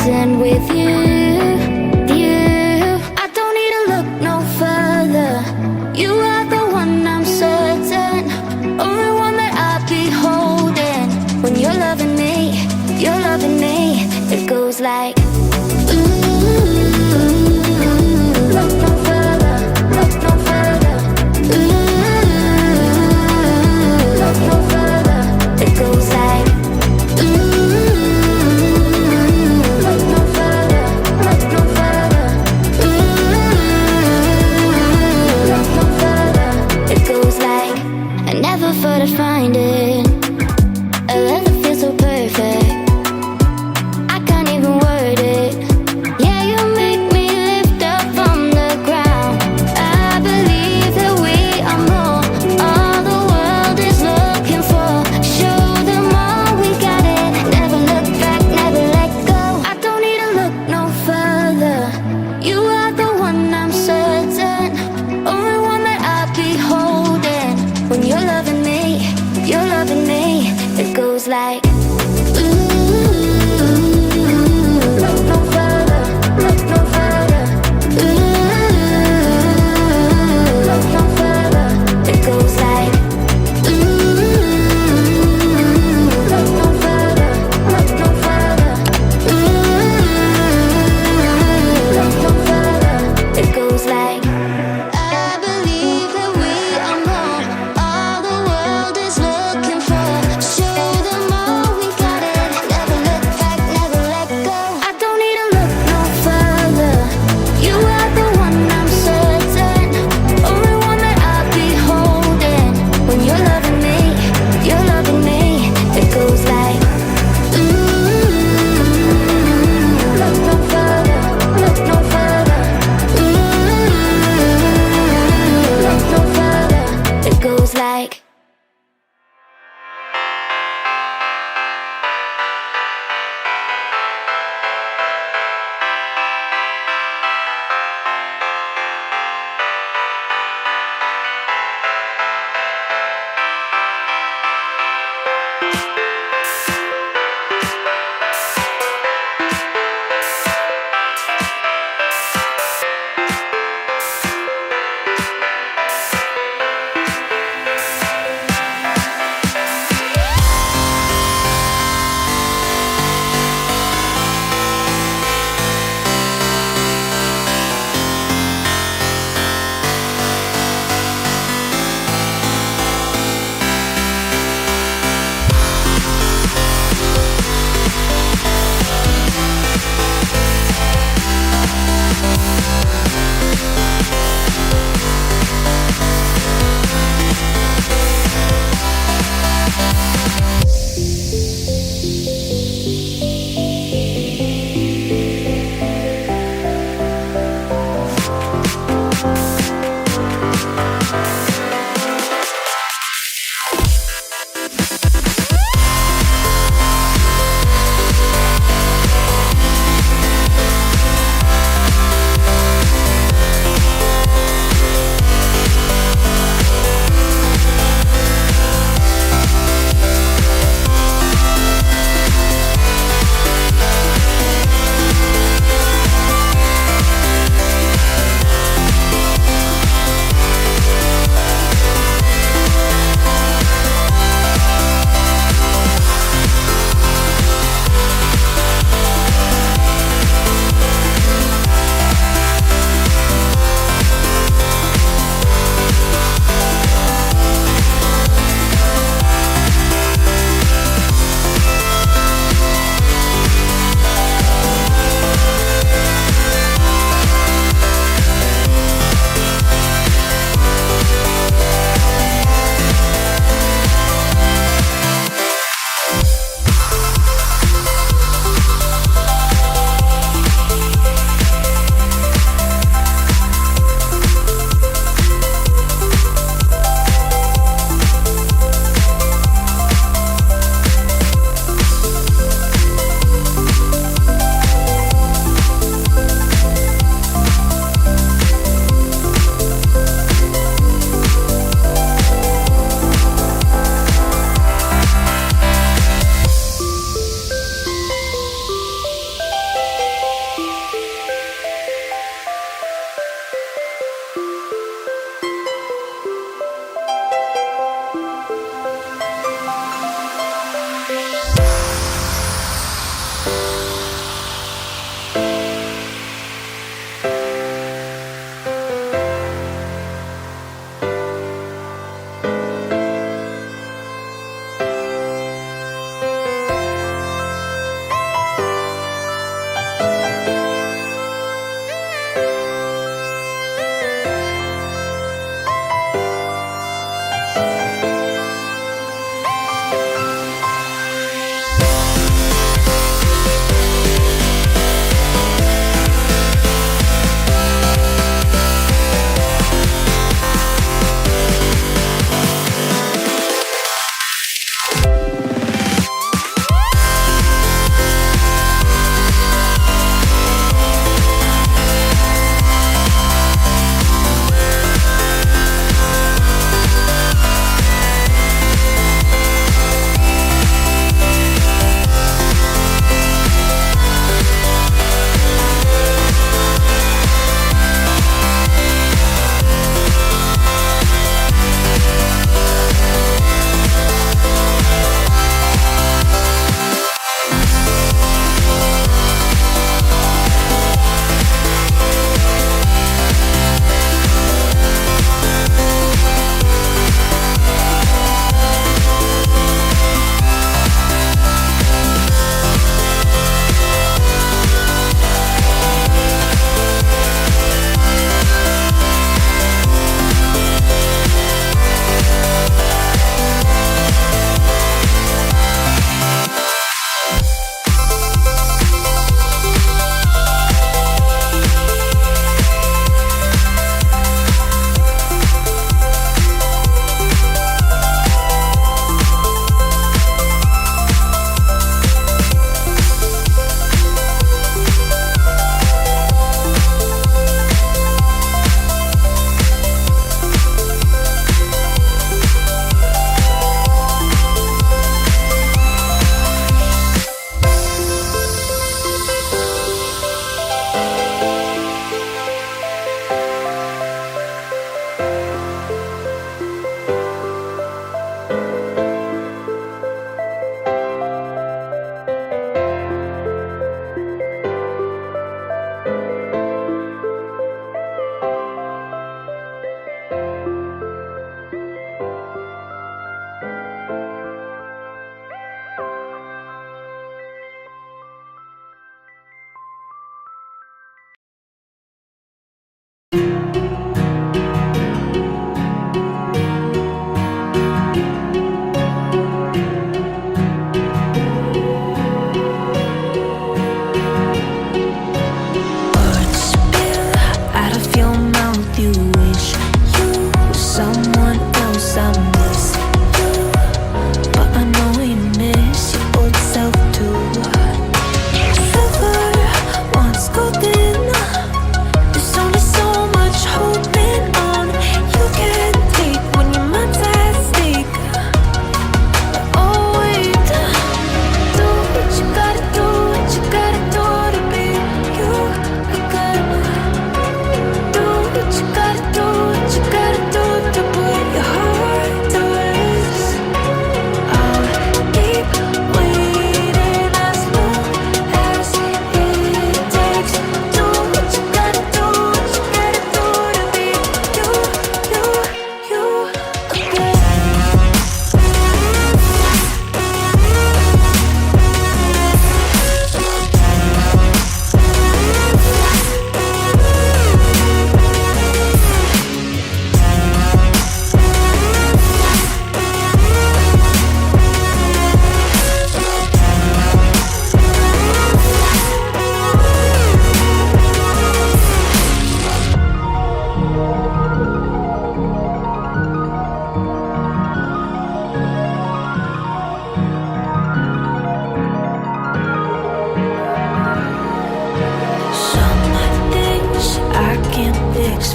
present with you. I don't need to look no further. You are the one, I'm certain. Only one that I'll be holding. When you're loving me, it goes like look no further, look no further. Look no further. It goes like look no further, look no further. Look no further. It goes like I never thought I'd find it. A love that feels so perfect. I can't even word it.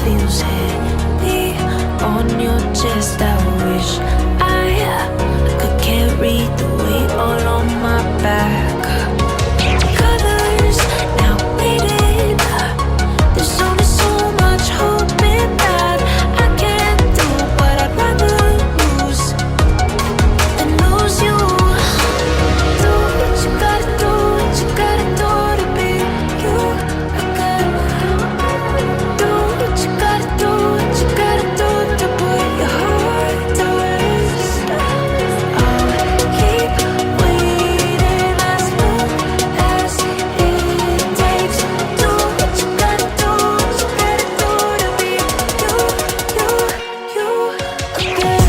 feels heavy on your chest. I wish I could carry the weight all on my back. Colors now faded. There's only so much hoping that I can't do, but I'd rather lose than lose you. Do what you gotta do, what you gotta do to be you. I gotta do what you gotta do, what you gotta do to put your heart to rest. I'll keep waiting as long as it takes. Do what you gotta do, what you gotta do to be you again.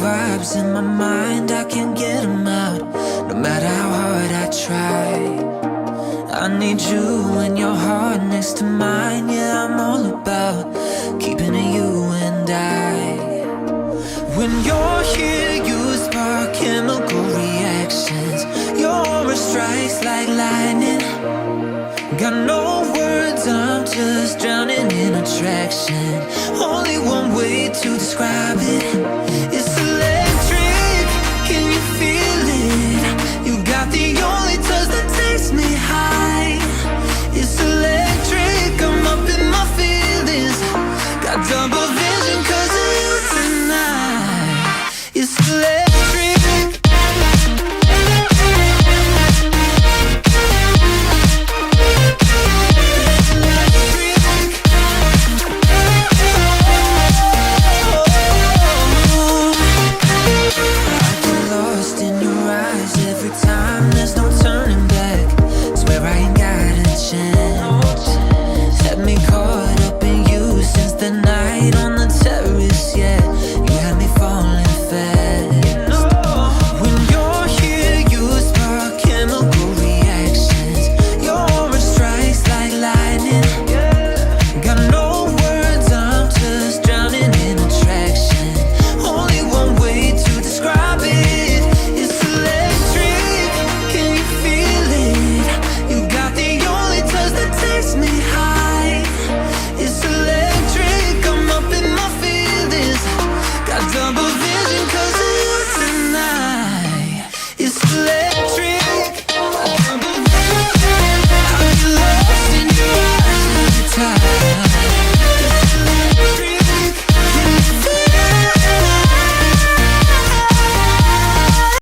vibes in my mind, I can't get them out, no matter how hard I try. I need you and your heart next to mine. Yeah, I'm all about keeping it you and I. When you're here, you spark chemical reactions. Your aura strikes like lightning. Got no words, I'm just drowning in attraction. Only one way to describe it. It's electric, can you feel it? You got the only touch that takes me high. It's electric. time, there's no